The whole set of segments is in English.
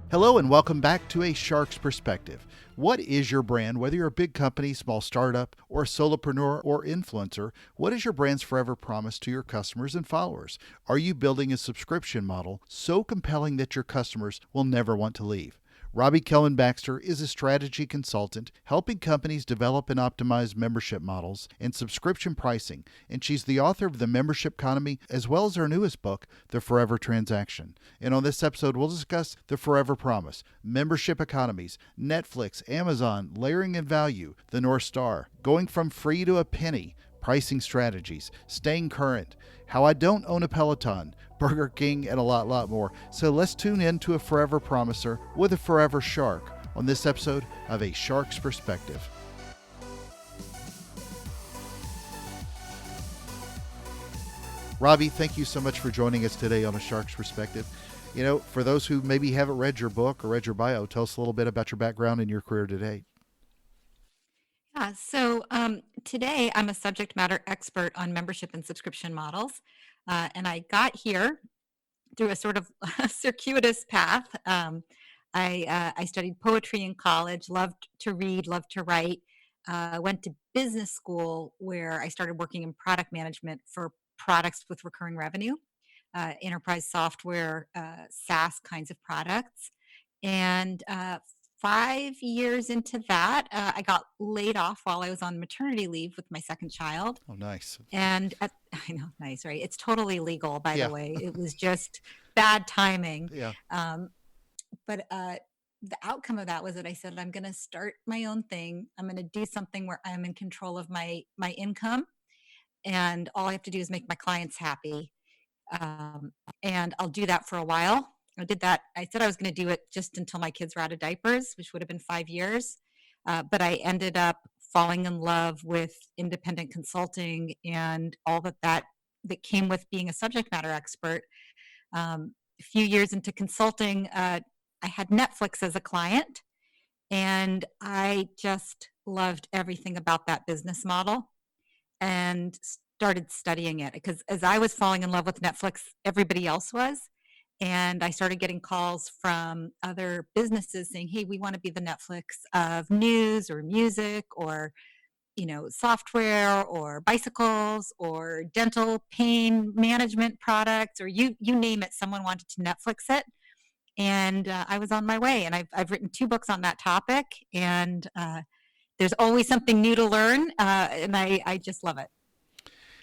Hello and welcome back to A Shark's Perspective. What is your brand? Whether you're a big company, small startup, or a solopreneur or influencer, what is your brand's forever promise to your customers and followers? Are you building a subscription model so compelling that your customers will never want to leave? Robbie Kelman Baxter is a strategy consultant helping companies develop and optimize membership models and subscription pricing, and she's the author of The Membership Economy as well as her newest book, The Forever Transaction. And on this episode, we'll discuss the Forever Promise, membership economies, Netflix, Amazon, layering in value, the North Star, going from free to a penny, pricing strategies, staying current, how I don't own a Peloton, Burger King, and a lot more. So let's tune in to a Forever Promiser with a Forever Shark on this episode of A Shark's Perspective. Robbie, thank you so much for joining us today on A Shark's Perspective. You know, for those who maybe haven't read your book or read your bio, tell us a little bit about your background and your career to date. Today I'm a subject matter expert on membership and subscription models. And I got here through a sort of circuitous path. I studied poetry in college, loved to read, loved to write. Went to business school where I started working in product management for products with recurring revenue, enterprise software, SaaS kinds of products. And 5 years into that, I got laid off while I was on maternity leave with my second child. Oh, nice. I know, nice, right? It's totally legal, by Yeah. the way. It was just bad timing. Yeah. But the outcome of that was that I said, I'm going to start my own thing. I'm going to do something where I'm in control of my income, and all I have to do is make my clients happy. And I'll do that for a while. I did that. I said I was going to do it just until my kids were out of diapers, which would have been 5 years. But I ended up falling in love with independent consulting and all that came with being a subject matter expert. A few years into consulting, I had Netflix as a client, and I just loved everything about that business model and started studying it because as I was falling in love with Netflix, everybody else was. And I started getting calls from other businesses saying, hey, we want to be the Netflix of news or music or, software or bicycles or dental pain management products or you name it. Someone wanted to Netflix it. And I was on my way. And I've written 2 books on that topic. And there's always something new to learn. And I just love it.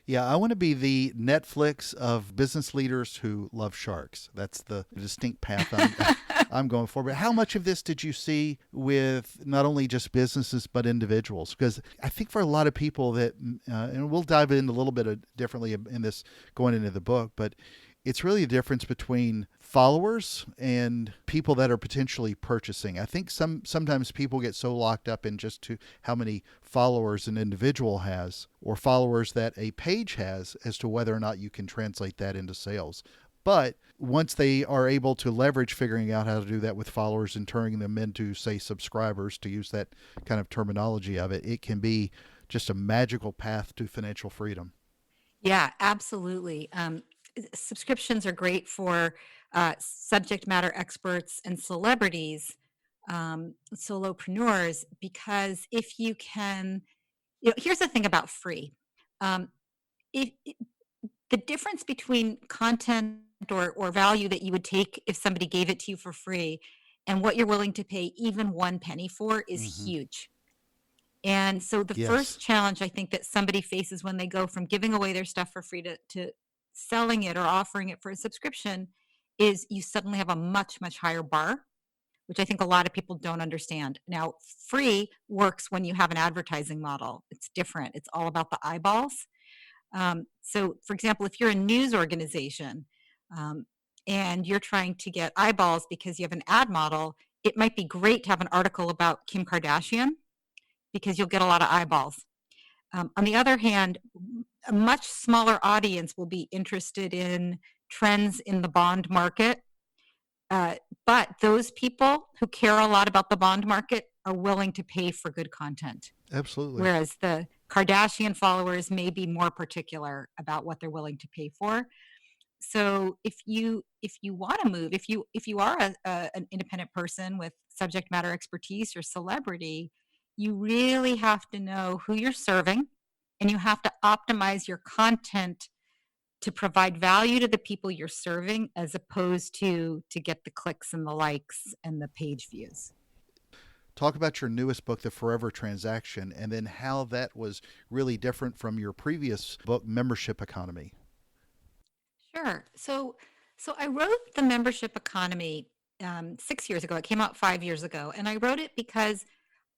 Yeah, I want to be the Netflix of business leaders who love sharks. That's the distinct path I'm going for. But how much of this did you see with not only just businesses but individuals? Because I think for a lot of people that, and we'll dive in a little bit differently in this going into the book, but it's really a difference between followers and people that are potentially purchasing. I think sometimes people get so locked up in just to how many followers an individual has or followers that a page has as to whether or not you can translate that into sales. But once they are able to leverage figuring out how to do that with followers and turning them into, say, subscribers, to use that kind of terminology of it, it can be just a magical path to financial freedom. Yeah, absolutely. Subscriptions are great for subject matter experts and celebrities, solopreneurs, because if you can, here's the thing about free. Um, if, the difference between content or value that you would take if somebody gave it to you for free and what you're willing to pay even 1 penny for is Mm-hmm. huge. And so the Yes. first challenge I think that somebody faces when they go from giving away their stuff for free to selling it or offering it for a subscription is you suddenly have a much, much higher bar, which I think a lot of people don't understand. Now, free works when you have an advertising model. It's different. It's all about the eyeballs. So, for example, if you're a news organization um, and you're trying to get eyeballs because you have an ad model, it might be great to have an article about Kim Kardashian because you'll get a lot of eyeballs. On the other hand, a much smaller audience will be interested in trends in the bond market. But those people who care a lot about the bond market are willing to pay for good content. Absolutely. Whereas the Kardashian followers may be more particular about what they're willing to pay for. So if you want to move, if you are an independent person with subject matter expertise or celebrity, you really have to know who you're serving, and you have to optimize your content to provide value to the people you're serving as opposed to get the clicks and the likes and the page views. Talk about your newest book, The Forever Transaction, and then how that was really different from your previous book, Membership Economy. Sure. So I wrote the membership economy 6 years ago. It came out 5 years ago, and I wrote it because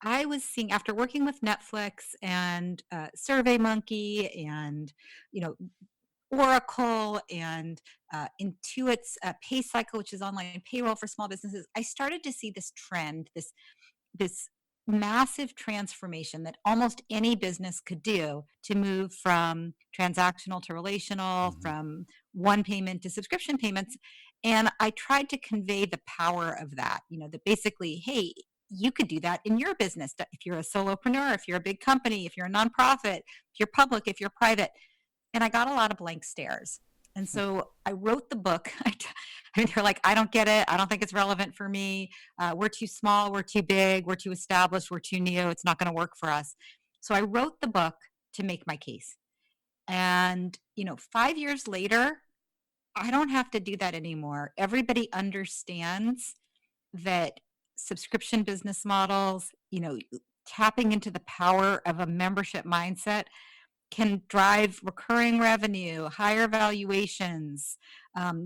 I was seeing, after working with Netflix and SurveyMonkey and you know Oracle and Intuit's PayCycle, which is online payroll for small businesses, I started to see this trend, this massive transformation that almost any business could do to move from transactional to relational, Mm-hmm. from one payment to subscription payments. And I tried to convey the power of that, that basically, hey, you could do that in your business. If you're a solopreneur, if you're a big company, if you're a nonprofit, if you're public, if you're private. And I got a lot of blank stares. And so I wrote the book. I mean, they're like, I don't get it. I don't think it's relevant for me. We're too small. We're too big. We're too established. We're too new. It's not going to work for us. So I wrote the book to make my case. And, 5 years later, I don't have to do that anymore. Everybody understands that subscription business models, tapping into the power of a membership mindset can drive recurring revenue, higher valuations,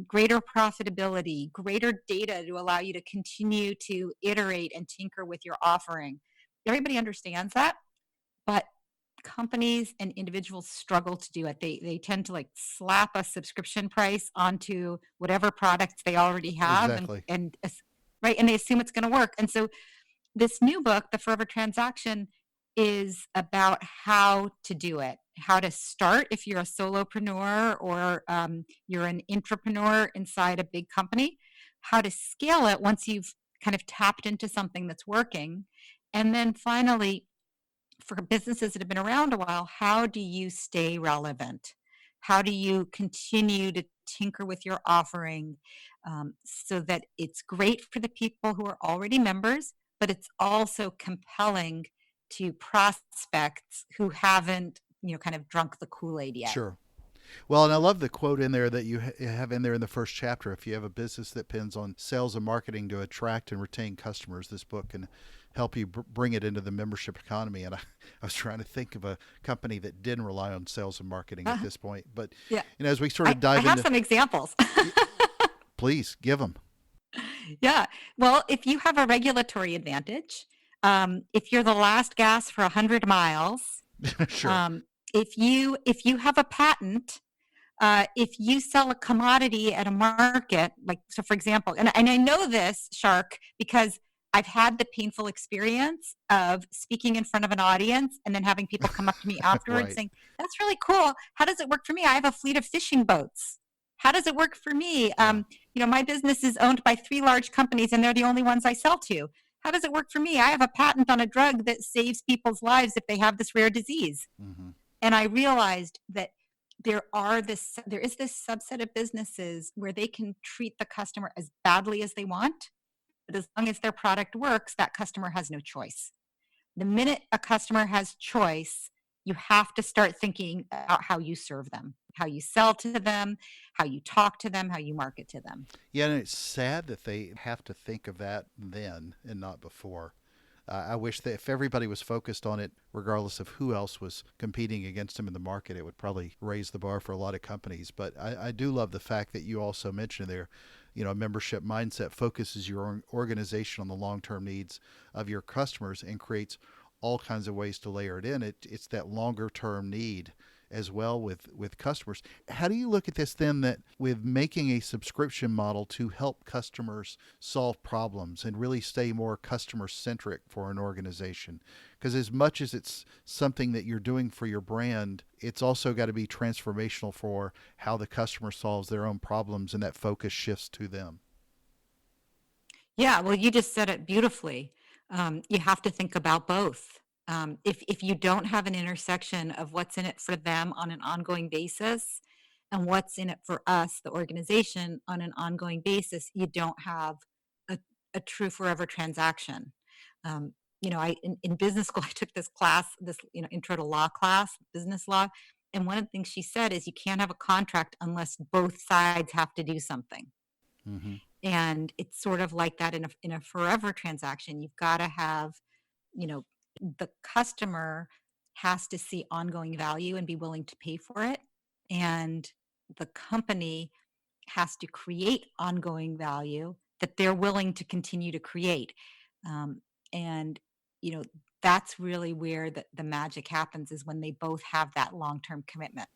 greater profitability, greater data to allow you to continue to iterate and tinker with your offering. Everybody understands that, but companies and individuals struggle to do it. They tend to like slap a subscription price onto whatever products they already have, Exactly. right, and they assume it's going to work. And so this new book, The Forever Transaction, is about how to do it, how to start if you're a solopreneur or you're an intrapreneur inside a big company, how to scale it once you've kind of tapped into something that's working. And then finally, for businesses that have been around a while, how do you stay relevant? How do you continue to tinker with your offering so that it's great for the people who are already members, but it's also compelling to prospects who haven't, kind of drunk the Kool-Aid yet? Sure. Well, and I love the quote in there that you have in there in the first chapter. If you have a business that depends on sales and marketing to attract and retain customers, this book can help you bring it into the membership economy. And I was trying to think of a company that didn't rely on sales and marketing at Uh, this point. But yeah, as we sort I, of I dive have into, some examples. please give them. Yeah. Well, if you have a regulatory advantage, if you're the last gas for 100 miles, Sure. um, if you have a patent, if you sell a commodity at a market, like so, for example, and I know this, Shark, because I've had the painful experience of speaking in front of an audience and then having people come up to me afterwards Right. saying, "That's really cool. How does it work for me? I have a fleet of fishing boats. How does it work for me? Yeah. My business is owned by three large companies, and they're the only ones I sell to. How does it work for me? I have a patent on a drug that saves people's lives if they have this rare disease." Hmm. And I realized that there is this subset of businesses where they can treat the customer as badly as they want, but as long as their product works, that customer has no choice. The minute a customer has choice, you have to start thinking about how you serve them, how you sell to them, how you talk to them, how you market to them. Yeah, and it's sad that they have to think of that then and not before. I wish that if everybody was focused on it, regardless of who else was competing against them in the market, it would probably raise the bar for a lot of companies. But I do love the fact that you also mentioned there, membership mindset focuses your organization on the long-term needs of your customers and creates all kinds of ways to layer it in. It's that longer-term need as well with customers. How do you look at this then, that with making a subscription model to help customers solve problems and really stay more customer centric for an organization? Because as much as it's something that you're doing for your brand, it's also got to be transformational for how the customer solves their own problems, and that focus shifts to them. Yeah, well, you just said it beautifully. You have to think about both. If you don't have an intersection of what's in it for them on an ongoing basis, and what's in it for us, the organization, on an ongoing basis, you don't have a, a true forever transaction. Um, in business school, I took this class, this intro to law class, business law, and one of the things she said is you can't have a contract unless both sides have to do something. Hmm. And it's sort of like that in a forever transaction. You've got to have, you know, the customer has to see ongoing value and be willing to pay for it. And the company has to create ongoing value that they're willing to continue to create. Um, and, you know, that's really where the magic happens, is when they both have that long-term commitment.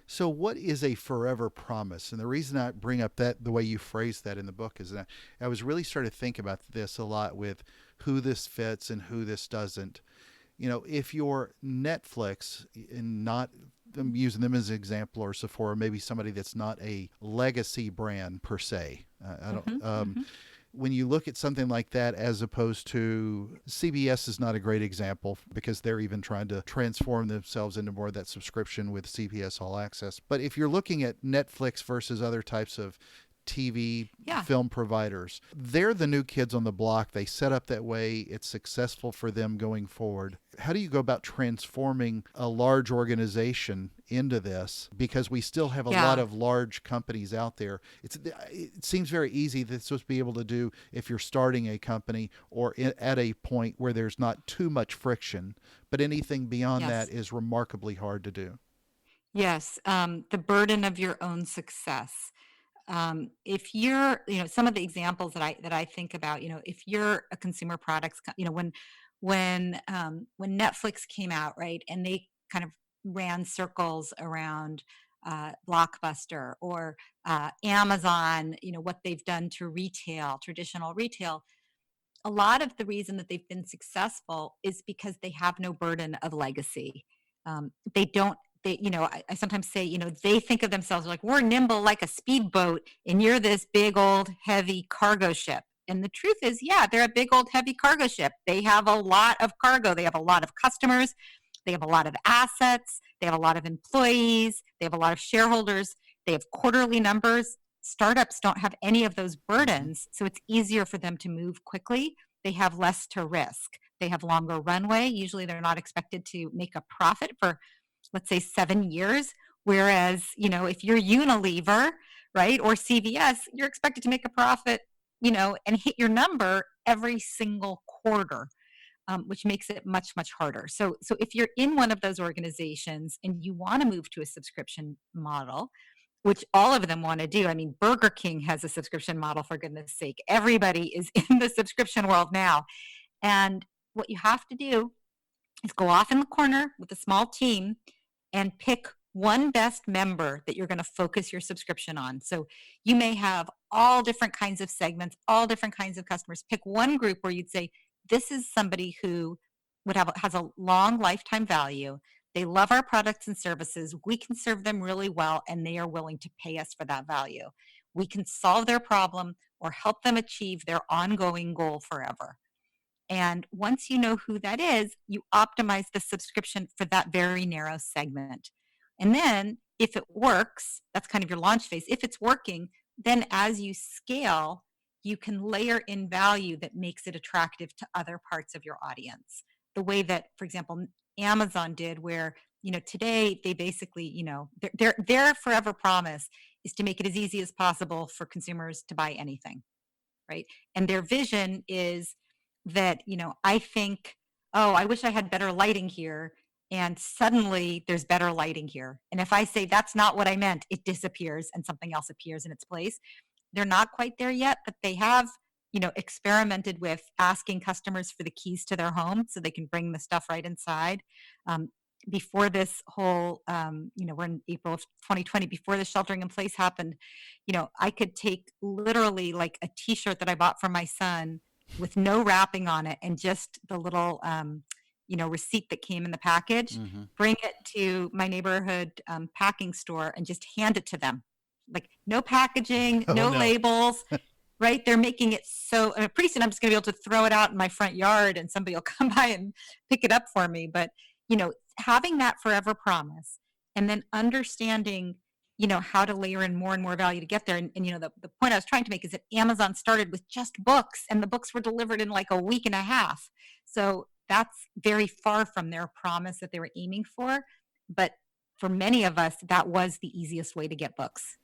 So, what is a forever promise? And the reason I bring up that the way you phrased that in the book is that I was really starting to think about this a lot with who this fits and who this doesn't. If you're Netflix, and not, I'm using them as an example, or Sephora, maybe somebody that's not a legacy brand per se. I don't. Hmm. Hmm. When you look at something like that, as opposed to CBS is not a great example because they're even trying to transform themselves into more of that subscription with CBS All Access. But if you're looking at Netflix versus other types of TV Yeah. film providers, they're the new kids on the block. They set up that way. It's successful for them going forward. How do you go about transforming a large organization into this? Because we still have a lot Yeah. of large companies out there. It seems very easy that it's supposed to be able to do if you're starting a company or at a point where there's not too much friction. But anything beyond that Yes. is remarkably hard to do. Yes. The burden of your own success. If you're, some of the examples that I think about, if you're a consumer products, when Netflix came out, right, and they kind of ran circles around Blockbuster, or Amazon, what they've done to retail, traditional retail. A lot of the reason that they've been successful is because they have no burden of legacy. They don't. I sometimes say, they think of themselves like, we're nimble like a speedboat, and you're this big old heavy cargo ship. And the truth is, yeah, they're a big old heavy cargo ship. They have a lot of cargo. They have a lot of customers. They have a lot of assets. They have a lot of employees. They have a lot of shareholders. They have quarterly numbers. Startups don't have any of those Mm-hmm. burdens, so it's easier for them to move quickly. They have less to risk. They have longer runway. Usually they're not expected to make a profit for, let's say, 7 years. Whereas, if you're Unilever, right, or CVS, you're expected to make a profit, and hit your number every single quarter, which makes it much, much harder. So if you're in one of those organizations and you want to move to a subscription model, which all of them want to do. I mean, Burger King has a subscription model, for goodness sake. Everybody is in the subscription world now. And what you have to do is go off in the corner with a small team and pick one best member that you're going to focus your subscription on. So you may have all different kinds of segments, all different kinds of customers. Pick one group where you'd say, this is somebody who has a long lifetime value. They love our products and services. We can serve them really well, and they are willing to pay us for that value. We can solve their problem or help them achieve their ongoing goal forever. And once you know who that is, you optimize the subscription for that very narrow segment. And then if it works, that's kind of your launch phase. If it's working, then as you scale, you can layer in value that makes it attractive to other parts of your audience. The way that, for example, Amazon did, where today they basically, their forever promise is to make it as easy as possible for consumers to buy anything, right? And their vision is that, I think, oh, I wish I had better lighting here. And suddenly there's better lighting here. And if I say that's not what I meant, it disappears and something else appears in its place. They're not quite there yet, but they have, experimented with asking customers for the keys to their home so they can bring the stuff right inside. Um, Before this whole, we're in April of 2020, before the sheltering in place happened, I could take literally like a t-shirt that I bought for my son with no wrapping on it and just the little, receipt that came in the package, Mm-hmm. bring it to my neighborhood packing store and just hand it to them. Like, no packaging, Oh no no. labels, right? They're making it so, pretty soon I'm just going to be able to throw it out in my front yard and somebody will come by and pick it up for me. But, having that forever promise and then understanding how to layer in more and more value to get there. And the point I was trying to make is that Amazon started with just books, and the books were delivered in like a week and a half. So that's very far from their promise that they were aiming for. But for many of us, that was the easiest way to get books,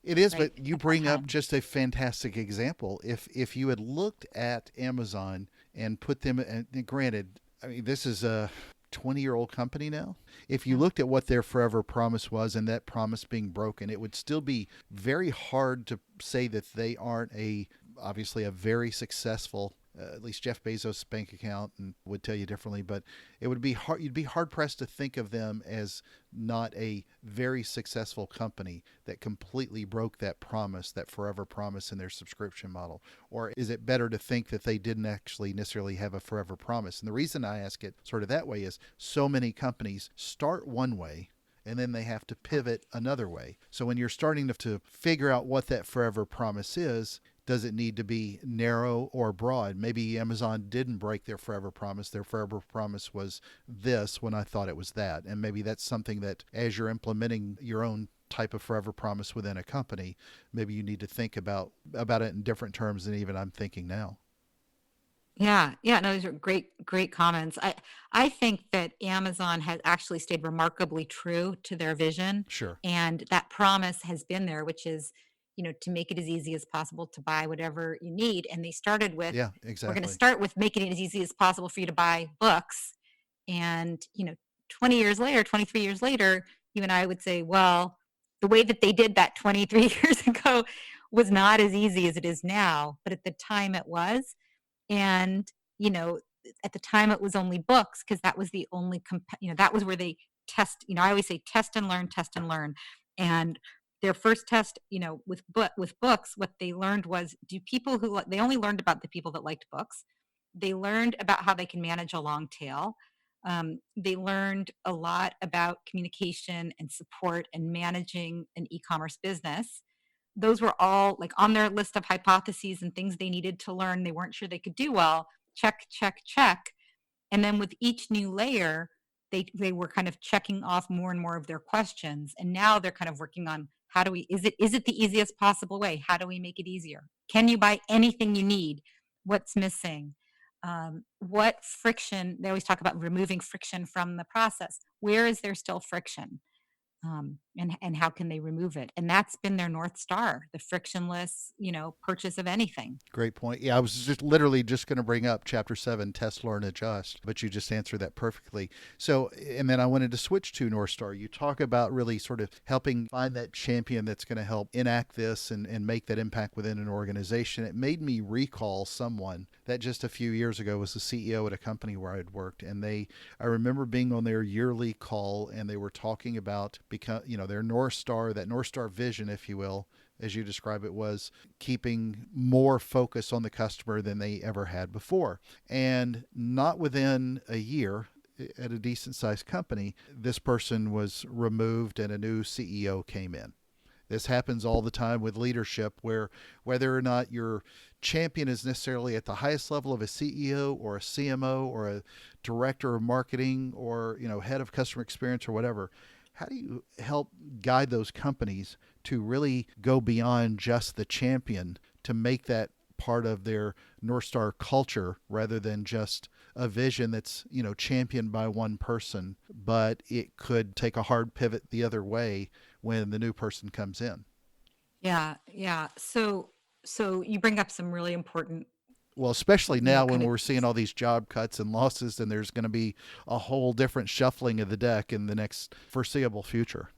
It is, right, but you at that bring up time. just a fantastic example. If you had looked at Amazon and put them, and granted, I mean this is a 20-year-old company now. If you Yeah. looked at what their forever promise was and that promise being broken, it would still be very hard to say that they aren't a obviously a very successful. At least Jeff Bezos' bank account and would tell you differently, but it would be hard. You'd be hard pressed to think of them as not a very successful company that completely broke that promise, that forever promise in their subscription model? Or is it better to think that they didn't actually necessarily have a forever promise? And the reason I ask it sort of that way is so many companies start one way and then they have to pivot another way. So when you're starting to figure out what that forever promise is, does it need to be narrow or broad? Maybe Amazon didn't break their forever promise. Their forever promise was this when I thought it was that. And maybe that's something that as you're implementing your own type of forever promise within a company, maybe you need to think about it in different terms than even I'm thinking now. Yeah, yeah, no, those are great comments. I think that Amazon has actually stayed remarkably true to their vision, Sure. and that promise has been there, which is, to make it as easy as possible to buy whatever you need. And they started with, Yeah, we're going to exactly. start with making it as easy as possible for you to buy books. And, 20 years later, 23 years later, you and I would say, well, the way that they did that 23 years ago was not as easy as it is now, but at the time it was. And, you know, at the time it was only books because that was the only that was where they test, I always say test and learn, test and learn. And their first test, with books, what they learned was, do people they only learned about the people that liked books. They learned about how they can manage a long tail. They learned a lot about communication and support and managing an e-commerce business. Those were all like on their list of hypotheses and things they needed to learn. They weren't sure they could do well. Check, check, check. And then with each new layer, they were kind of checking off more and more of their questions. And now they're kind of working on, how do we, is it the easiest possible way? How do we make it easier? Can you buy anything you need? What's missing? What friction? They always talk about removing friction from the process. Where is there still friction? And how can they remove it? And that's been their North Star, the frictionless, purchase of anything. Great point. Yeah, I was just literally just going to bring up chapter 7, test, learn, adjust, but you just answered that perfectly. So, and then I wanted to switch to North Star. You talk about really sort of helping find that champion that's going to help enact this and make that impact within an organization. It made me recall someone that just a few years ago was the CEO at a company where I'd worked. And I remember being on their yearly call and they were talking about, their North Star, that North Star vision, if you will, as you describe it, was keeping more focus on the customer than they ever had before. And not within a year, at a decent sized company, this person was removed and a new CEO came in. This happens all the time with leadership, where whether or not your champion is necessarily at the highest level of a CEO or a CMO or a director of marketing or head of customer experience or whatever, how do you help guide those companies to really go beyond just the champion to make that part of their North Star culture rather than just a vision that's championed by one person, but it could take a hard pivot the other way when the new person comes in? Yeah, yeah. So you bring up some really important, Well, especially now when kind of, we're seeing all these job cuts and losses, and there's going to be a whole different shuffling of the deck in the next foreseeable future.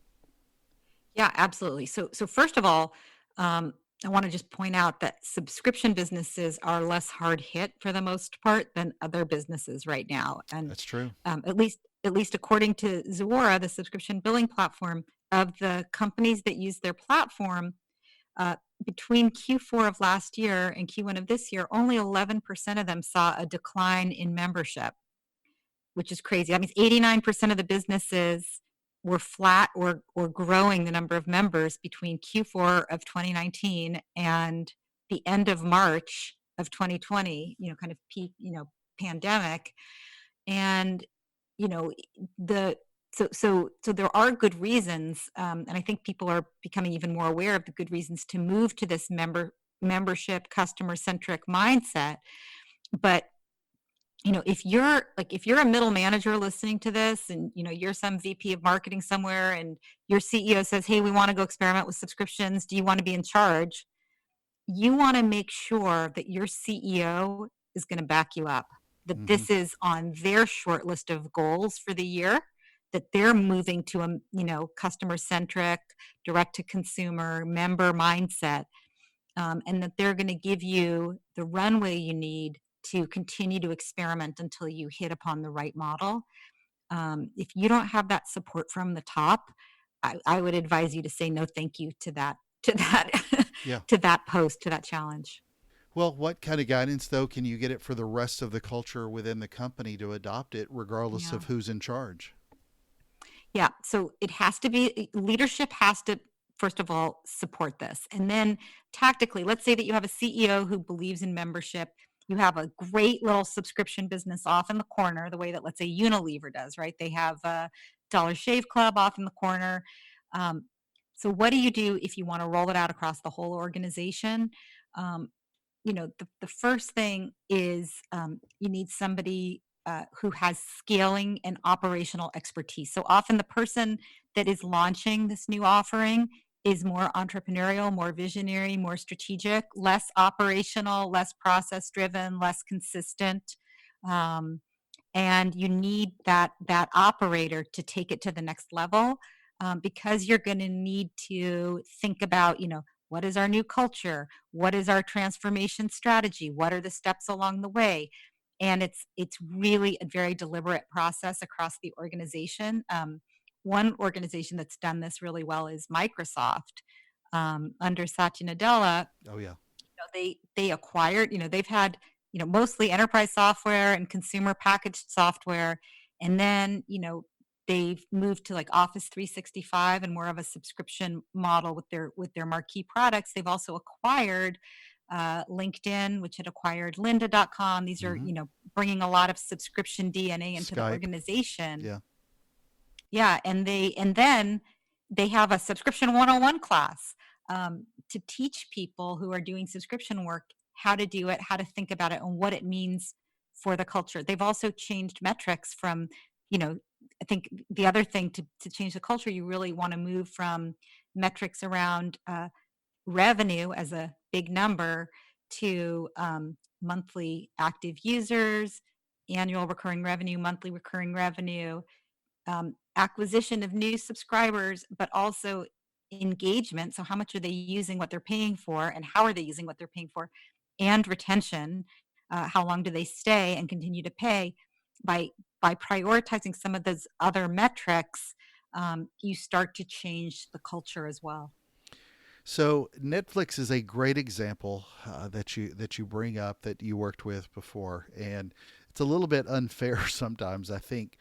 yeah, absolutely. So first of all, I want to just point out that subscription businesses are less hard hit for the most part than other businesses right now. And That's true. at least according to Zuora, the subscription billing platform, of the companies that use their platform, uh, between Q4 of last year and Q1 of this year, only 11% of them saw a decline in membership, which is crazy. That means 89% of the businesses were flat or growing the number of members between Q4 of 2019 and the end of March of 2020, kind of peak, pandemic. And, the So there are good reasons, and I think people are becoming even more aware of the good reasons to move to this membership customer centric mindset. But if you're a middle manager listening to this, and you're some VP of marketing somewhere, and your CEO says, "Hey, we want to go experiment with subscriptions. Do you want to be in charge?" You want to make sure that your CEO is going to back you up, that Hmm. this is on their short list of goals for the year, that they're moving to a, customer centric, direct to consumer member mindset, and that they're going to give you the runway you need to continue to experiment until you hit upon the right model. If you don't have that support from the top, I would advise you to say no, thank you to that, Yeah. to that post, to that challenge. Well, what kind of guidance, though, can you get it for the rest of the culture within the company to adopt it, regardless Yeah. of who's in charge? Yeah. So it has to be leadership has to, first of all, support this. And then tactically, let's say that you have a CEO who believes in membership. You have a great little subscription business off in the corner, the way that, let's say, Unilever does, right? They have a Dollar Shave Club off in the corner. Um, so what do you do if you want to roll it out across the whole organization? Um, the first thing is, you need somebody who has scaling and operational expertise. So often the person that is launching this new offering is more entrepreneurial, more visionary, more strategic, less operational, less process driven, less consistent. Um, and you need that operator to take it to the next level, because you're going to need to think about, what is our new culture, what is our transformation strategy, what are the steps along the way. And it's really a very deliberate process across the organization. One organization that's done this really well is Microsoft, under Satya Nadella. Oh, yeah. They acquired, they've had, mostly enterprise software and consumer packaged software. And then, they've moved to like Office 365 and more of a subscription model with their marquee products. They've also acquired LinkedIn, which had acquired lynda.com. These are, Hmm. bringing a lot of subscription DNA into the Skype. organization. Yeah. Yeah, and then they have a subscription 101 class, to teach people who are doing subscription work how to do it, how to think about it, and what it means for the culture. They've also changed metrics from, you know, I think the other thing to change the culture, you really want to move from metrics around revenue as a big number to monthly active users, annual recurring revenue, monthly recurring revenue, acquisition of new subscribers, but also engagement. So, how much are they using what they're paying for, and how are they using what they're paying for? And retention. How long do they stay and continue to pay? By by prioritizing some of those other metrics, you start to change the culture as well. So Netflix is a great example that you bring up that you worked with before, and it's a little bit unfair sometimes, I think,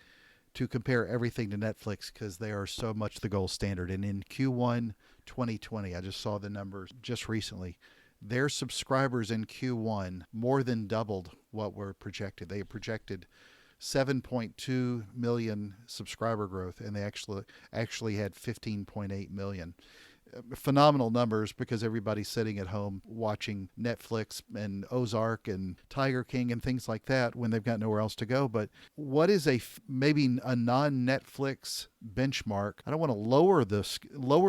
to compare everything to Netflix because they are so much the gold standard. And in Q1 2020, I just saw the numbers just recently. Their subscribers in Q1 more than doubled what were projected. They projected 7.2 million subscriber growth, and they actually had 15.8 million. Phenomenal numbers because everybody's sitting at home watching Netflix and Ozark and Tiger King and things like that when they've got nowhere else to go. But what is maybe a non-Netflix benchmark? I don't want to lower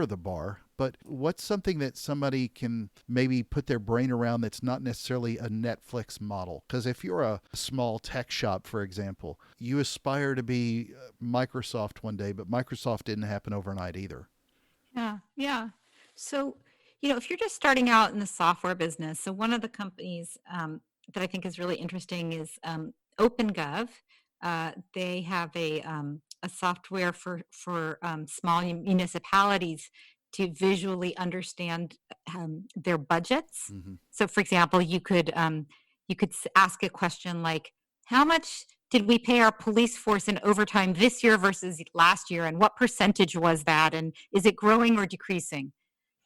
the bar, but what's something that somebody can maybe put their brain around that's not necessarily a Netflix model? Because if you're a small tech shop, for example, you aspire to be Microsoft one day, but Microsoft didn't happen overnight either. Yeah, yeah. So, if you're just starting out in the software business, so one of the companies that I think is really interesting is OpenGov. They have a software for small municipalities to visually understand their budgets. Mm-hmm. So, for example, you could ask a question like, "How much did we pay our police force in overtime this year versus last year, and what percentage was that, and is it growing or decreasing?"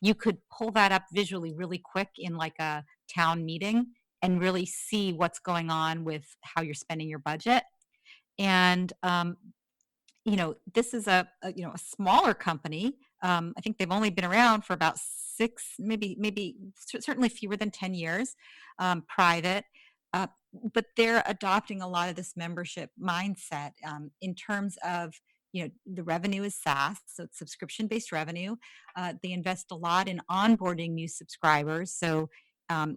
You could pull that up visually really quick in like a town meeting and really see what's going on with how you're spending your budget. And this is a smaller company. I think they've only been around for about 6, maybe certainly fewer than 10 years, private. Uh, but they're adopting a lot of this membership mindset, in terms of, the revenue is SaaS, so it's subscription-based revenue. They invest a lot in onboarding new subscribers. So,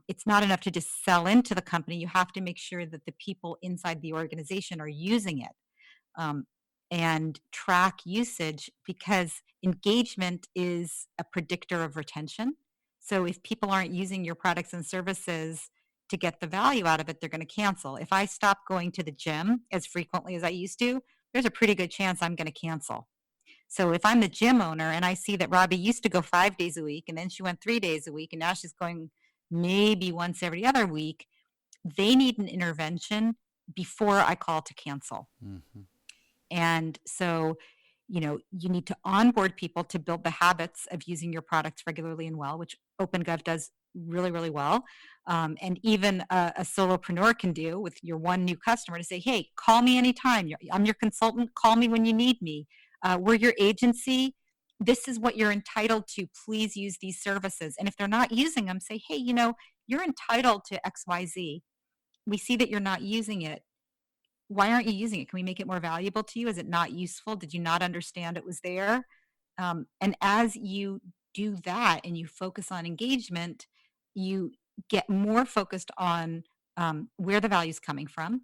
it's not enough to just sell into the company. You have to make sure that the people inside the organization are using it, um, and track usage, because engagement is a predictor of retention. So if people aren't using your products and services to get the value out of it, they're going to cancel. If I stop going to the gym as frequently as I used to, there's a pretty good chance I'm going to cancel. So if I'm the gym owner and I see that Robbie used to go 5 days a week and then she went 3 days a week and now she's going maybe once every other week, they need an intervention before I call to cancel. Hmm. And so, you need to onboard people to build the habits of using your products regularly and well, which OpenGov does really, really well. And even a solopreneur can do with your one new customer to say, hey, call me anytime. I'm your consultant. Call me when you need me. We're your agency. This is what you're entitled to. Please use these services. And if they're not using them, say, hey, you're entitled to XYZ. We see that you're not using it. Why aren't you using it? Can we make it more valuable to you? Is it not useful? Did you not understand it was there? And as you do that and you focus on engagement, you get more focused on, where the value is coming from.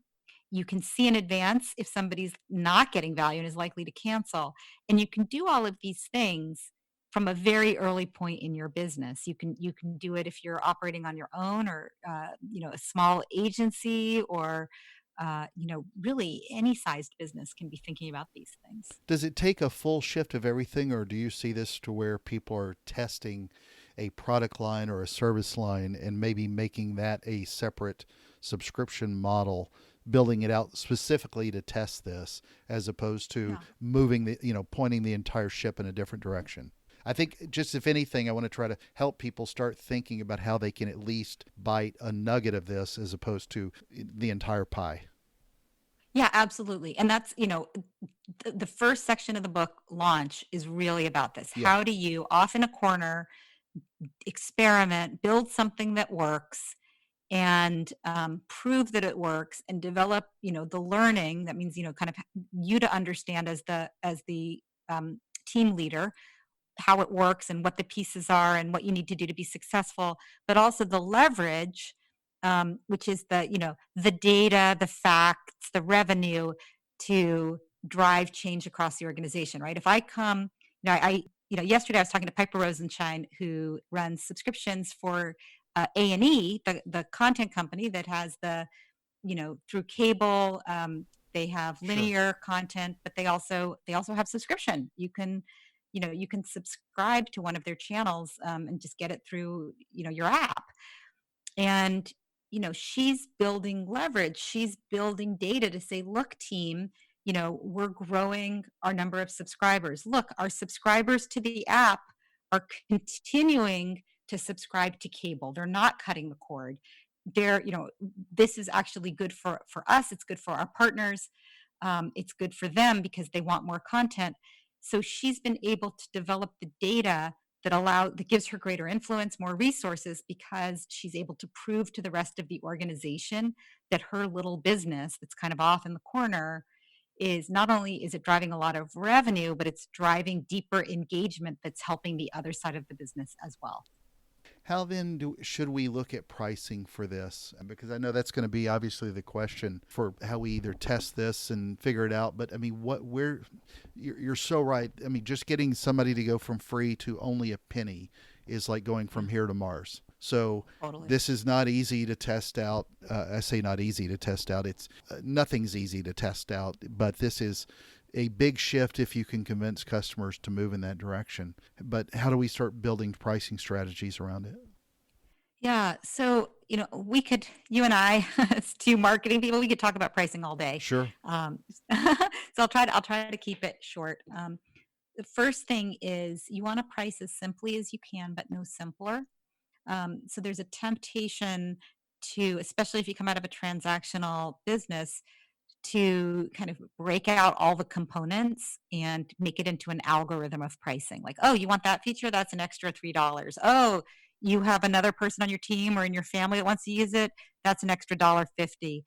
You can see in advance if somebody's not getting value and is likely to cancel. And you can do all of these things from a very early point in your business. You can do it if you're operating on your own, or a small agency, or really any sized business can be thinking about these things. Does it take a full shift of everything, or do you see this to where people are testing a product line or a service line and maybe making that a separate subscription model, building it out specifically to test this, as opposed to Yeah. moving pointing the entire ship in a different direction? I think, just if anything, I want to try to help people start thinking about how they can at least bite a nugget of this as opposed to the entire pie. Yeah, absolutely. And that's, the first section of the book, Launch, is really about this. Yeah, How do you, off in a corner, experiment, build something that works, and prove that it works, and develop, the learning. That means, kind of you to understand as the team leader how it works and what the pieces are and what you need to do to be successful, but also the leverage, which is the data, the facts, the revenue, to drive change across the organization, right? If I come, yesterday I was talking to Piper Rosenshine, who runs subscriptions for A&E, the content company that has through cable. They have sure. linear content, but they also have subscription. You can subscribe to one of their channels, and just get it through your app. And she's building leverage. She's building data to say, look, team, we're growing our number of subscribers. Look, our subscribers to the app are continuing to subscribe to cable. They're not cutting the cord. This is actually good for us. It's good for our partners. It's good for them because they want more content. So she's been able to develop the data that gives her greater influence, more resources, because she's able to prove to the rest of the organization that her little business that's kind of off in the corner is, not only is it driving a lot of revenue, but it's driving deeper engagement that's helping the other side of the business as well. How then should we look at pricing for this? Because I know that's going to be obviously the question for how we either test this and figure it out. But I mean, you're so right. I mean, just getting somebody to go from free to only a penny is like going Yeah, from here to Mars. So totally. this is not easy to test out. I say not easy to test out. It's nothing's easy to test out, but this is a big shift if you can convince customers to move in that direction. But how do we start building pricing strategies around it? Yeah. So, you and I, as two marketing people, we could talk about pricing all day. Sure. So I'll try to keep it short. The first thing is, you want to price as simply as you can, but no simpler. So there's a temptation to, especially if you come out of a transactional business, to kind of break out all the components and make it into an algorithm of pricing. Like, oh, you want that feature? That's an extra $3. Oh, you have another person on your team or in your family that wants to use it? That's an extra $1.50.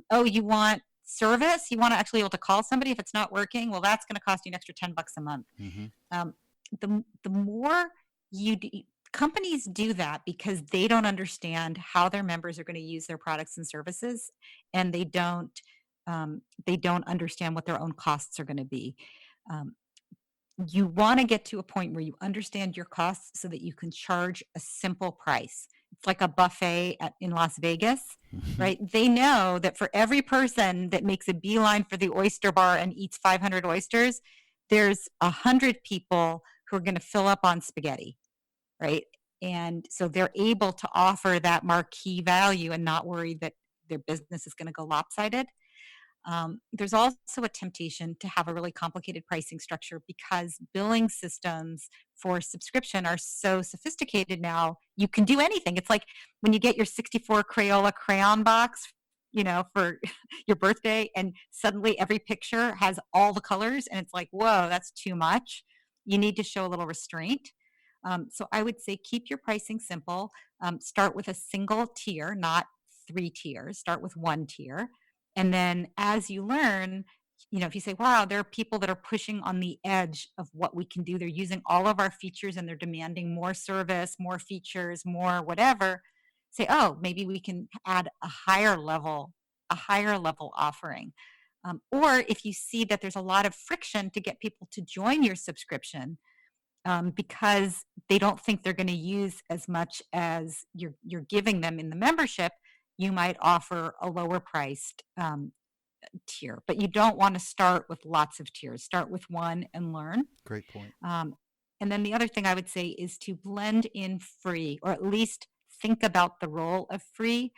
Oh, you want service? You want to actually be able to call somebody if it's not working? Well, that's going to cost you an extra $10 a month. Mm-hmm. The more you do, companies do that because they don't understand how their members are going to use their products and services, and they don't understand what their own costs are going to be. Um, you want to get to a point where you understand your costs so that you can charge a simple price. It's like a buffet in Las Vegas, right? They know that for every person that makes a beeline for the oyster bar and eats 500 oysters, there's 100 people who are going to fill up on spaghetti, right? And so they're able to offer that marquee value and not worry that their business is going to go lopsided. There's also a temptation to have a really complicated pricing structure because billing systems for subscription are so sophisticated now. You can do anything. It's like when you get your 64 Crayola crayon box, for your birthday, and suddenly every picture has all the colors, and it's like, whoa, that's too much. You need to show a little restraint. So I would say keep your pricing simple. Start with a single tier, not 3 tiers. Start with 1 tier. And then as you learn, if you say, wow, there are people that are pushing on the edge of what we can do, they're using all of our features and they're demanding more service, more features, more whatever, say, oh, maybe we can add a higher level offering. Or if you see that there's a lot of friction to get people to join your subscription, because they don't think they're going to use as much as you're giving them in the membership, you might offer a lower priced tier. But you don't want to start with lots of tiers. Start with one and learn. Great point. And then the other thing I would say is to blend in free, or at least think about the role of free,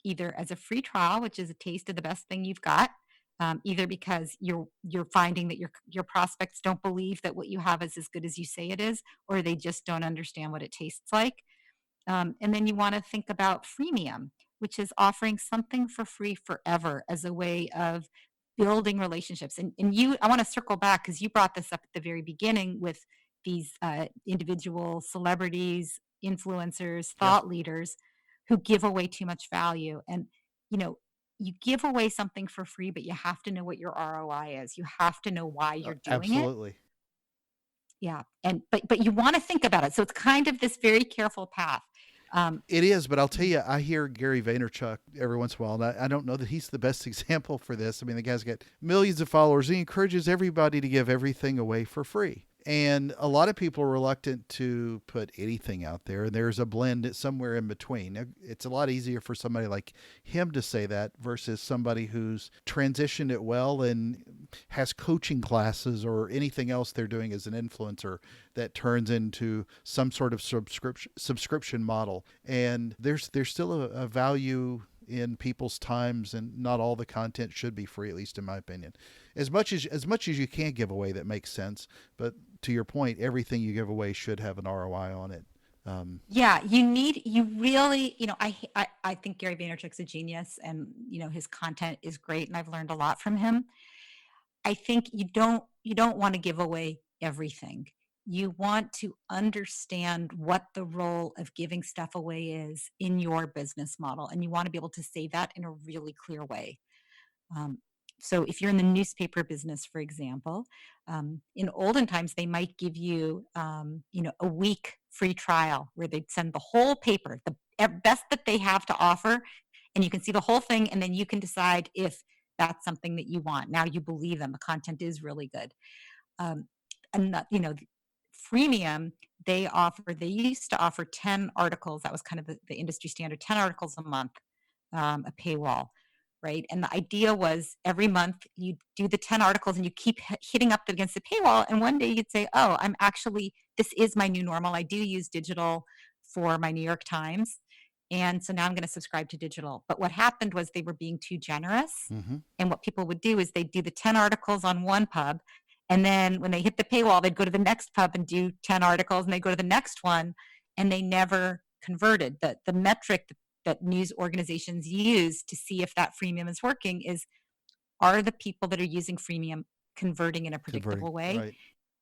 either as a free trial, which is a taste of the best thing you've got, either because you're finding that your prospects don't believe that what you have is as good as you say it is, or they just don't understand what it tastes like. And then you want to think about freemium, which is offering something for free forever as a way of building relationships. And I want to circle back because you brought this up at the very beginning with these individual celebrities, influencers, thought leaders who give away too much value. And, you give away something for free, but you have to know what your ROI is. You have to know why you're doing it. Absolutely. Yeah. But you want to think about it. So it's kind of this very careful path. It is, but I'll tell you, I hear Gary Vaynerchuk every once in a while, and I don't know that he's the best example for this. I mean, the guy's got millions of followers. He encourages everybody to give everything away for free. And a lot of people are reluctant to put anything out there. There's a blend somewhere in between. It's a lot easier for somebody like him to say that versus somebody who's transitioned it well and has coaching classes or anything else they're doing as an influencer that turns into some sort of subscription model. And there's still a value in people's times, and not all the content should be free, at least in my opinion. As much as you can give away that makes sense, but to your point, everything you give away should have an ROI on it. Yeah, you really, I think Gary Vaynerchuk's a genius, and his content is great, and I've learned a lot from him. I think you don't want to give away everything. You want to understand what the role of giving stuff away is in your business model, and you want to be able to say that in a really clear way. So if you're in the newspaper business, for example, in olden times, they might give you, a week free trial where they'd send the whole paper, the best that they have to offer, and you can see the whole thing, and then you can decide if that's something that you want. Now you believe them. The content is really good. And freemium, they used to offer 10 articles. That was kind of the industry standard, 10 articles a month, a paywall, right? And the idea was every month you do the 10 articles and you keep hitting up against the paywall. And one day you'd say, oh, this is my new normal. I do use digital for my New York Times. And so now I'm going to subscribe to digital. But what happened was they were being too generous. Mm-hmm. And what people would do is they'd do the 10 articles on one pub. And then when they hit the paywall, they'd go to the next pub and do 10 articles, and they'd go to the next one, and they never converted. The metric that news organizations use to see if that freemium is working is are the people that are using freemium converting in a Converting, predictable way? right.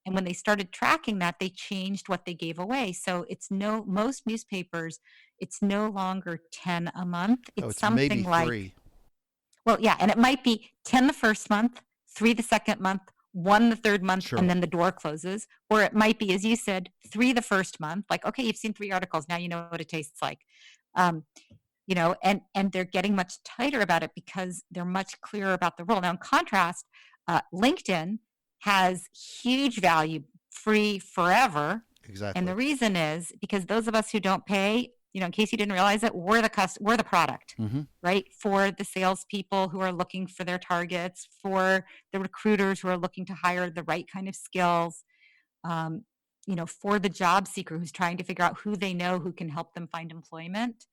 And when they started tracking that, they changed what they gave away. So it's no most newspapers, it's no longer 10 a month. Oh, It's it's maybe something like, 3. well, yeah, and it might be 10 the first month, 3 the second month, 1 the third month, and Sure. then the door closes. Or it might be, as you said, 3 the first month. Like, okay, you've seen 3 articles, now you know what it tastes like. Um, and they're getting much tighter about it because they're much clearer about the rule. Now, in contrast, LinkedIn has huge value, free forever, and Exactly. the reason is because those of us who don't pay, in case you didn't realize it, we're the product, Mhm. right? For the salespeople who are looking for their targets, for the recruiters who are looking to hire the right kind of skills, um, for the job seeker who's trying to figure out who they know who can help them find employment.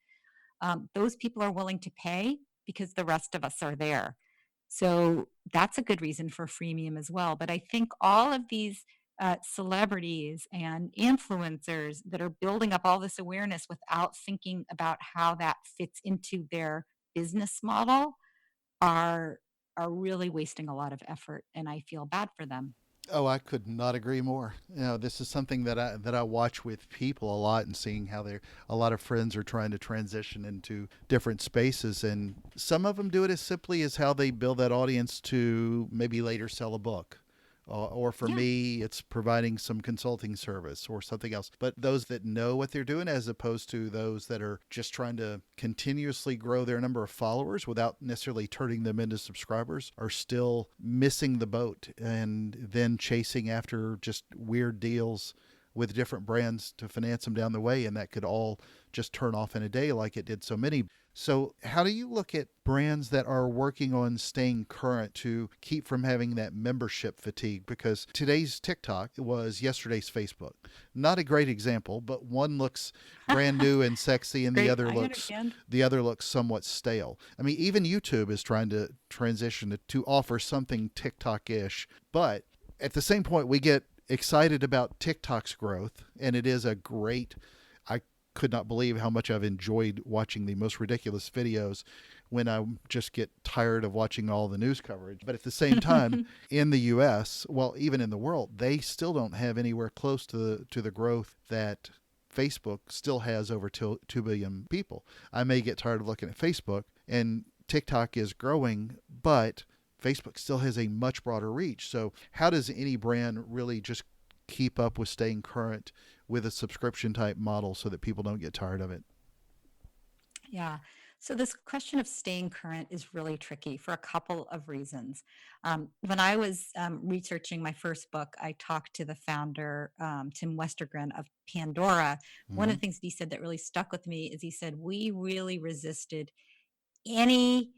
Those people are willing to pay because the rest of us are there. So that's a good reason for freemium as well. But I think all of these celebrities and influencers that are building up all this awareness without thinking about how that fits into their business model are are really wasting a lot of effort, and I feel bad for them. Oh, I could not agree more. This is something that I watch with people a lot, and seeing how they're a lot of friends are trying to transition into different spaces, and some of them do it as simply as how they build that audience to maybe later sell a book. Or for Yeah. me, it's providing some consulting service or something else. But those that know what they're doing, as opposed to those that are just trying to continuously grow their number of followers without necessarily turning them into subscribers, are still missing the boat and then chasing after just weird deals with different brands to finance them down the way. And that could all just turn off in a day like it did so many. So, how do you look at brands that are working on staying current to keep from having that membership fatigue? Because today's TikTok was yesterday's Facebook. Not a great example, but one looks brand new and sexy, and the Great. other I looks understand. somewhat stale. I mean, even YouTube is trying to transition to offer something TikTok-ish, but at the same point, we get excited about TikTok's growth, and it is a great. I could not believe how much I've enjoyed watching the most ridiculous videos when I just get tired of watching all the news coverage. But at the same time, in the US, well, even in the world, they still don't have anywhere close to the growth that Facebook still has over 2 billion people. I may get tired of looking at Facebook, and TikTok is growing, but Facebook still has a much broader reach. So, how does any brand really just keep up with staying current with a subscription type model so that people don't get tired of it? Yeah. So this question of staying current is really tricky for a couple of reasons. When I was researching my first book, I talked to the founder, Tim Westergren of Pandora. One of Mm-hmm. the things that he said that really stuck with me is he said, we really resisted any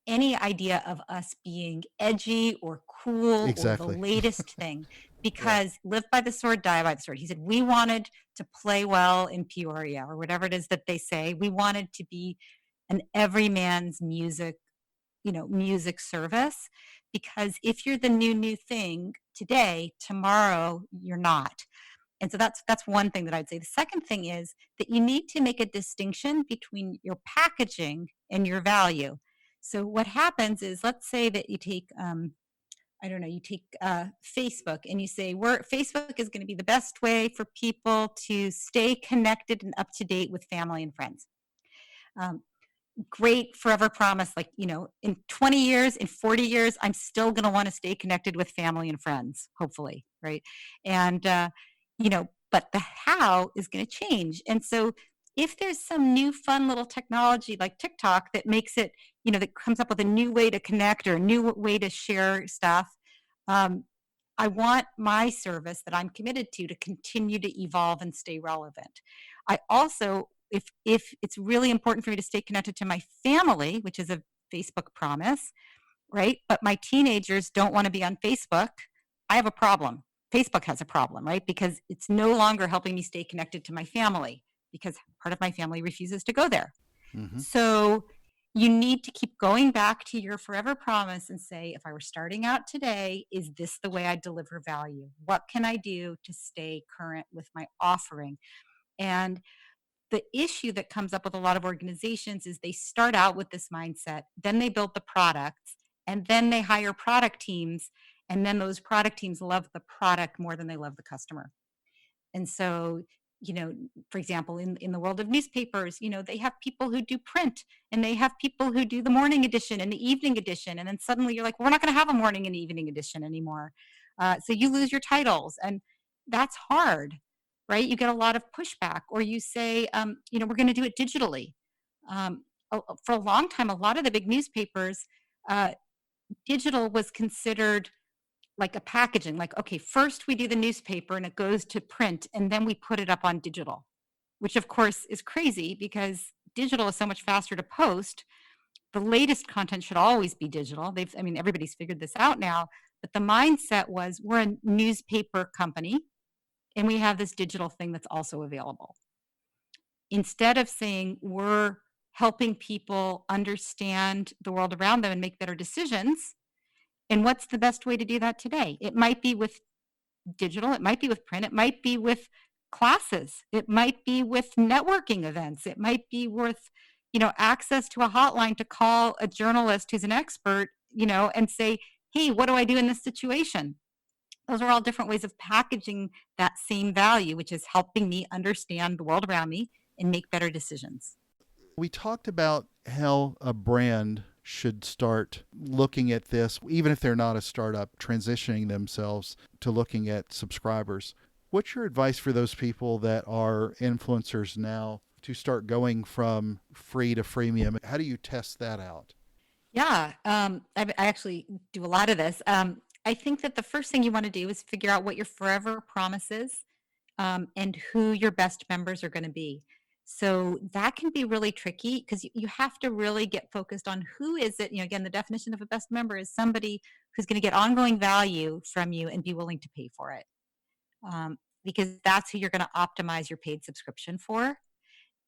any idea of us being edgy or cool or the Exactly. latest thing Yeah. because live by the sword, die by the sword. He said, we wanted to play well in Peoria or whatever it is that they say. We wanted to be an everyman's music service because if you're the new thing today, tomorrow you're not. And so that's one thing that I'd say. The second thing is that you need to make a distinction between your packaging and your value. So what happens is, let's say that you take, I don't know, you take Facebook and you say, Facebook is going to be the best way for people to stay connected and up to date with family and friends. Um, Great forever promise, like, in 20 years, in 40 years, I'm still going to want to stay connected with family and friends, hopefully, right? And but the how is going to change. And so if there's some new fun little technology like TikTok that makes it, that comes up with a new way to connect or a new way to share stuff, um, I want my service that I'm committed to continue to evolve and stay relevant. I also, if it's really important for me to stay connected to my family, which is a Facebook promise, right? But my teenagers don't want to be on Facebook, I have a problem. Facebook has a problem, right? Because it's no longer helping me stay connected to my family because part of my family refuses to go there. Mm-hmm. So you need to keep going back to your forever promise and say, if I were starting out today, is this the way I deliver value? What can I do to stay current with my offering? And the issue that comes up with a lot of organizations is they start out with this mindset, then they build the products, and then they hire product teams, and then those product teams love the product more than they love the customer. And so, for example, in the world of newspapers, they have people who do print, and they have people who do the morning edition and the evening edition. And then suddenly you're like, we're not going to have a morning and evening edition anymore. So you lose your titles. And that's hard, right? You get a lot of pushback, or you say, we're going to do it digitally. For a long time, a lot of the big newspapers, uh, digital was considered like a packaging, like, okay, first we do the newspaper and it goes to print, and then we put it up on digital, which of course is crazy because digital is so much faster to post. The latest content should always be digital. Everybody's figured this out now, but the mindset was we're a newspaper company and we have this digital thing that's also available. Instead of saying we're helping people understand the world around them and make better decisions, and what's the best way to do that today? It might be with digital, it might be with print, it might be with classes, it might be with networking events, it might be with, access to a hotline to call a journalist who's an expert, and say, hey, what do I do in this situation? Those are all different ways of packaging that same value, which is helping me understand the world around me and make better decisions. We talked about how a brand should start looking at this, even if they're not a startup, transitioning themselves to looking at subscribers. What's your advice for those people that are influencers now to start going from free to freemium? How do you test that out? Yeah, I actually do a lot of this. I think that the first thing you want to do is figure out what your forever promise is, and who your best members are going to be. So that can be really tricky because you have to really get focused on who is it. Again, the definition of a best member is somebody who's going to get ongoing value from you and be willing to pay for it, because that's who you're going to optimize your paid subscription for.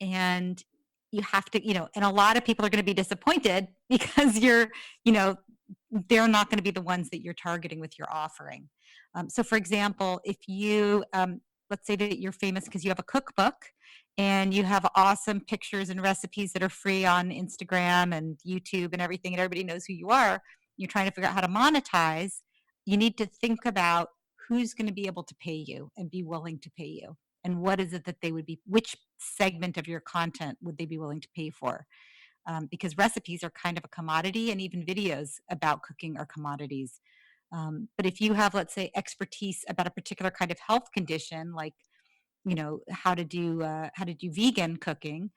And you have to, and a lot of people are going to be disappointed because you know, they're not going to be the ones that you're targeting with your offering. So, for example, if you, let's say that you're famous because you have a cookbook and you have awesome pictures and recipes that are free on Instagram and YouTube and everything, and everybody knows who you are, you're trying to figure out how to monetize, you need to think about who's going to be able to pay you and be willing to pay you. And what is it that they would be, which segment of your content would they be willing to pay for? Because recipes are kind of a commodity, and even videos about cooking are commodities. But if you have, let's say, expertise about a particular kind of health condition, like how to do vegan cooking,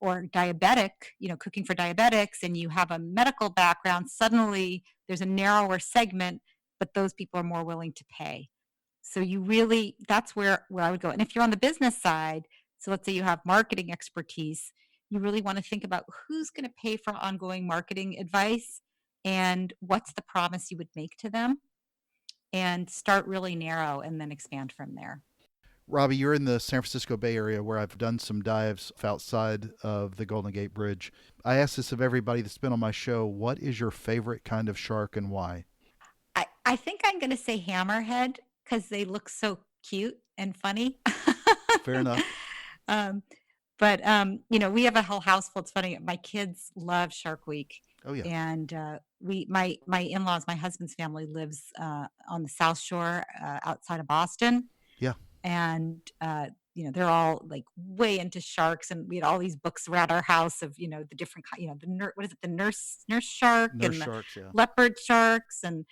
or diabetic, cooking for diabetics, and you have a medical background, suddenly there's a narrower segment, but those people are more willing to pay. So that's where I would go. And if you're on the business side, so let's say you have marketing expertise, you really want to think about who's going to pay for ongoing marketing advice and what's the promise you would make to them, and start really narrow and then expand from there. Robbie, you're in the San Francisco Bay Area where I've done some dives outside of the Golden Gate Bridge. I ask this of everybody that's been on my show: what is your favorite kind of shark and why? I think I'm going to say hammerhead because they look so cute and funny. Fair enough. um, but we have a whole house full. It's funny. My kids love Shark Week. Oh, yeah. And my in-laws, my husband's family lives on the South Shore, outside of Boston. Yeah. And they're all like way into sharks, and we had all these books around our house of the different what is it, the nurse shark, Nurse and sharks, yeah. leopard sharks, and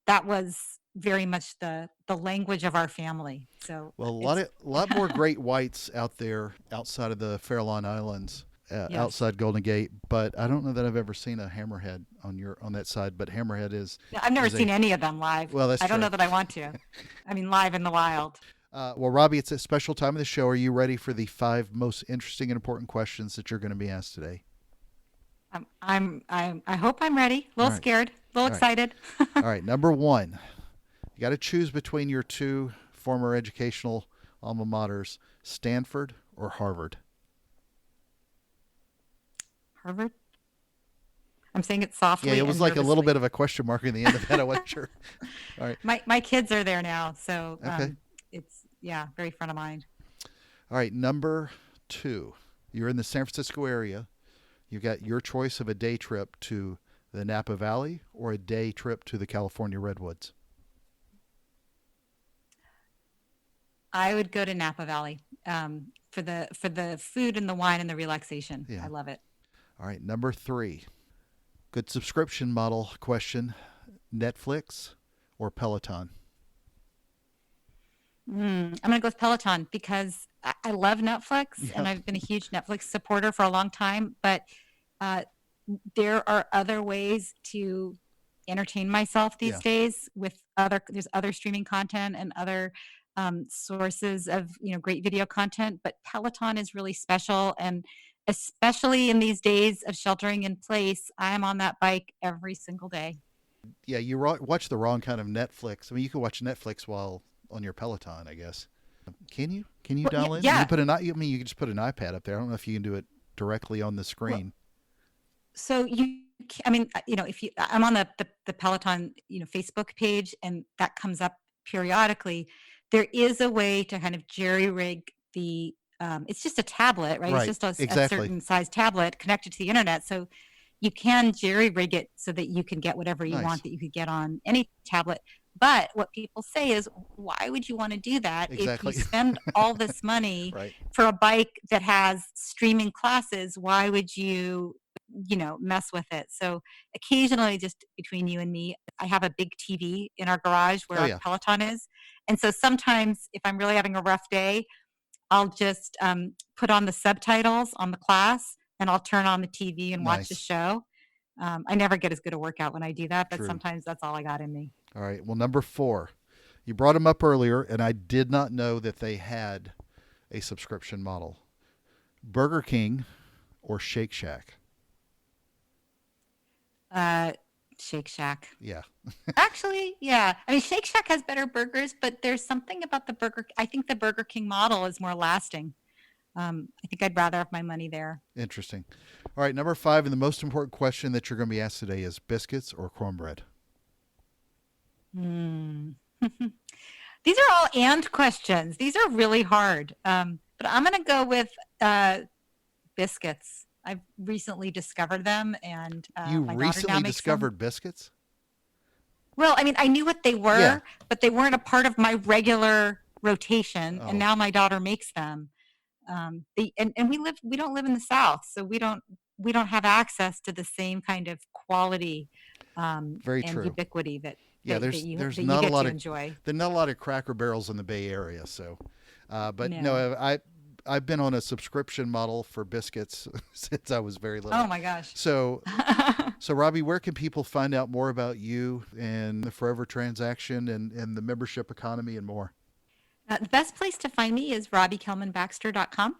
that was very much the language of our family. So Well, a lot more great whites out there outside of the Farallon Islands, Yes. outside Golden Gate, but I don't know that I've ever seen a hammerhead on that side. But hammerhead is. Yeah, I've never seen any of them live. Well, that's I don't true. know that I want to. I mean, live in the wild. Well, Robbie, it's a special time of the show. Are you ready for the 5 most interesting and important questions that you're going to be asked today? I hope I'm ready. A little right. scared, a little excited. All right. Number 1, you got to choose between your 2 former educational alma maters, Stanford or Harvard. Harvard. I'm saying it softly. Yeah, it was like a little nervously. bit of a question mark in the end of that. I wasn't sure. All right. My kids are there now, so Okay. it's very front of mind. All right. Number 2, you're in the San Francisco area. You've got your choice of a day trip to the Napa Valley, or a day trip to the California Redwoods? I would go to Napa Valley for the food and the wine and the relaxation. Yeah. I love it. All right. Number 3. Good subscription model question. Netflix or Peloton? I'm going to go with Peloton because I love Netflix Yeah. and I've been a huge Netflix supporter for a long time. But uh, there are other ways to entertain myself these Yeah. days with there's other streaming content and other sources of great video content. But Peloton is really special, and especially in these days of sheltering in place, I'm on that bike every single day. Yeah, you watch the wrong kind of Netflix. I mean, you can watch Netflix while on your Peloton, I guess. Can you? Can you Well, dial in? yeah. You put an I mean, you can just put an iPad up there. I don't know if you can do it directly on the screen. So I mean, if I'm on the Peloton, Facebook page, and that comes up periodically. There is a way to kind of jerry rig it's just a tablet, right? Right, It's just a exactly. certain size tablet connected to the internet. So you can jerry rig it so that you can get whatever you Nice. want that you could get on any tablet. But what people say is, why would you want to do that Exactly. if you spend all this money Right. for a bike that has streaming classes? Why would you, mess with it? So occasionally, just between you and me, I have a big TV in our garage where Oh, our yeah. Peloton is. And so sometimes if I'm really having a rough day, I'll just put on the subtitles on the class and I'll turn on the TV and watch the Nice. show. I never get as good a workout when I do that, but True. sometimes that's all I got in me. All right. Well, number 4. You brought them up earlier, and I did not know that they had a subscription model. Burger King or Shake Shack? Shake Shack. Yeah. Actually, yeah. I mean, Shake Shack has better burgers, but there's something about I think the Burger King model is more lasting. I think I'd rather have my money there. Interesting. All right. Number 5, and the most important question that you're going to be asked today is biscuits or cornbread? These are all and questions. These are really hard. But I'm going to go with biscuits. I've recently discovered them, and You my daughter now recently makes them. discovered biscuits? Well, I mean, I knew what they were, Yeah. but they weren't a part of my regular rotation, Oh. and now my daughter makes them. And we don't live in the South, so we don't have access to the same kind of quality Very and true. ubiquity that Yeah, that you there's that you not a get lot to of enjoy. There's not a lot of Cracker Barrels in the Bay Area, so but No. no, I've been on a subscription model for biscuits since I was very little. Oh my gosh. So Robbie, where can people find out more about you and the Forever Transaction and the membership economy and more? The best place to find me is RobbieKelmanBaxter.com.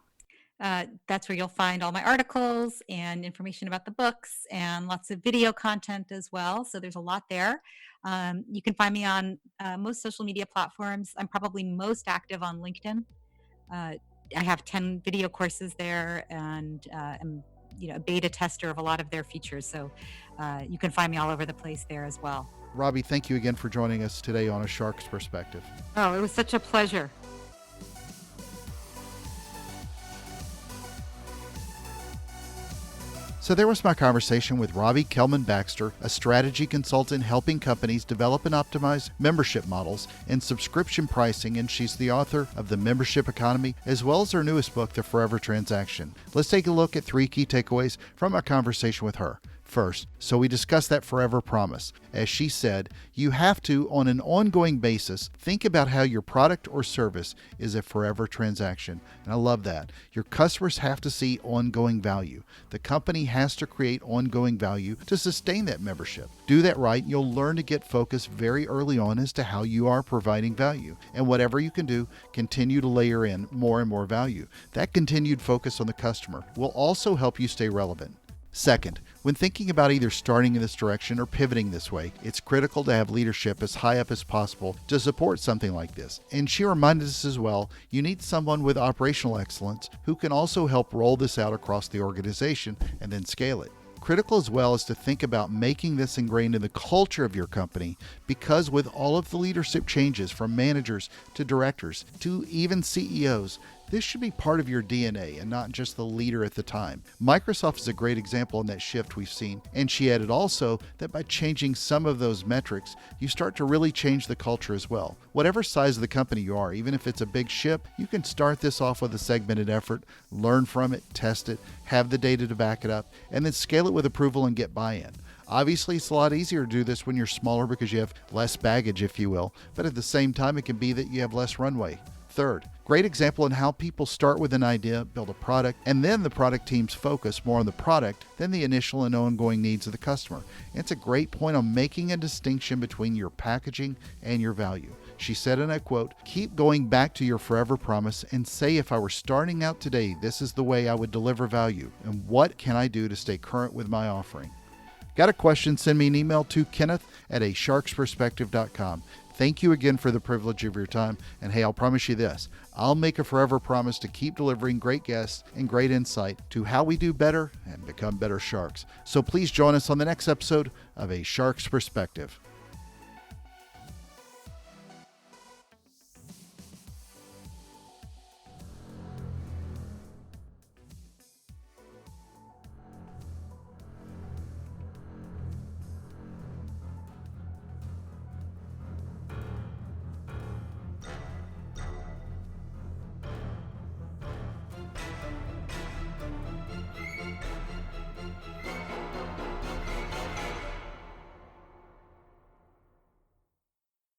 That's where you'll find all my articles and information about the books and lots of video content as well. So there's a lot there. You can find me on most social media platforms. I'm probably most active on LinkedIn. I have 10 video courses there, and I'm a beta tester of a lot of their features. So you can find me all over the place there as well. Robbie, thank you again for joining us today on A Shark's Perspective. Oh, it was such a pleasure. So there was my conversation with Robbie Kelman Baxter, a strategy consultant helping companies develop and optimize membership models and subscription pricing, and she's the author of The Membership Economy, as well as her newest book, The Forever Transaction. Let's take a look at 3 key takeaways from our conversation with her. First, so we discussed that forever promise. As she said, you have to, on an ongoing basis, think about how your product or service is a forever transaction. And I love that. Your customers have to see ongoing value. The company has to create ongoing value to sustain that membership. Do that right, you'll learn to get focused very early on as to how you are providing value. And whatever you can do, continue to layer in more and more value. That continued focus on the customer will also help you stay relevant. Second, when thinking about either starting in this direction or pivoting this way, it's critical to have leadership as high up as possible to support something like this. And she reminded us as well, you need someone with operational excellence who can also help roll this out across the organization and then scale it. Critical as well is to think about making this ingrained in the culture of your company, because with all of the leadership changes from managers to directors to even CEOs, This should be part of your DNA and not just the leader at the time. Microsoft is a great example in that shift we've seen, and she added also that by changing some of those metrics, you start to really change the culture as well. Whatever size of the company you are, even if it's a big ship, you can start this off with a segmented effort, learn from it, test it, have the data to back it up, and then scale it with approval and get buy-in. Obviously, it's a lot easier to do this when you're smaller because you have less baggage, if you will, but at the same time, it can be that you have less runway. Third, great example in how people start with an idea, build a product, and then the product teams focus more on the product than the initial and ongoing needs of the customer. And it's a great point on making a distinction between your packaging and your value. She said, and I quote, "Keep going back to your forever promise and say, if I were starting out today, this is the way I would deliver value, and what can I do to stay current with my offering?" Got a question? Send me an email to kenneth@asharksperspective.com. Thank you again for the privilege of your time. And hey, I'll promise you this. I'll make a forever promise to keep delivering great guests and great insight to how we do better and become better sharks. So please join us on the next episode of A Shark's Perspective.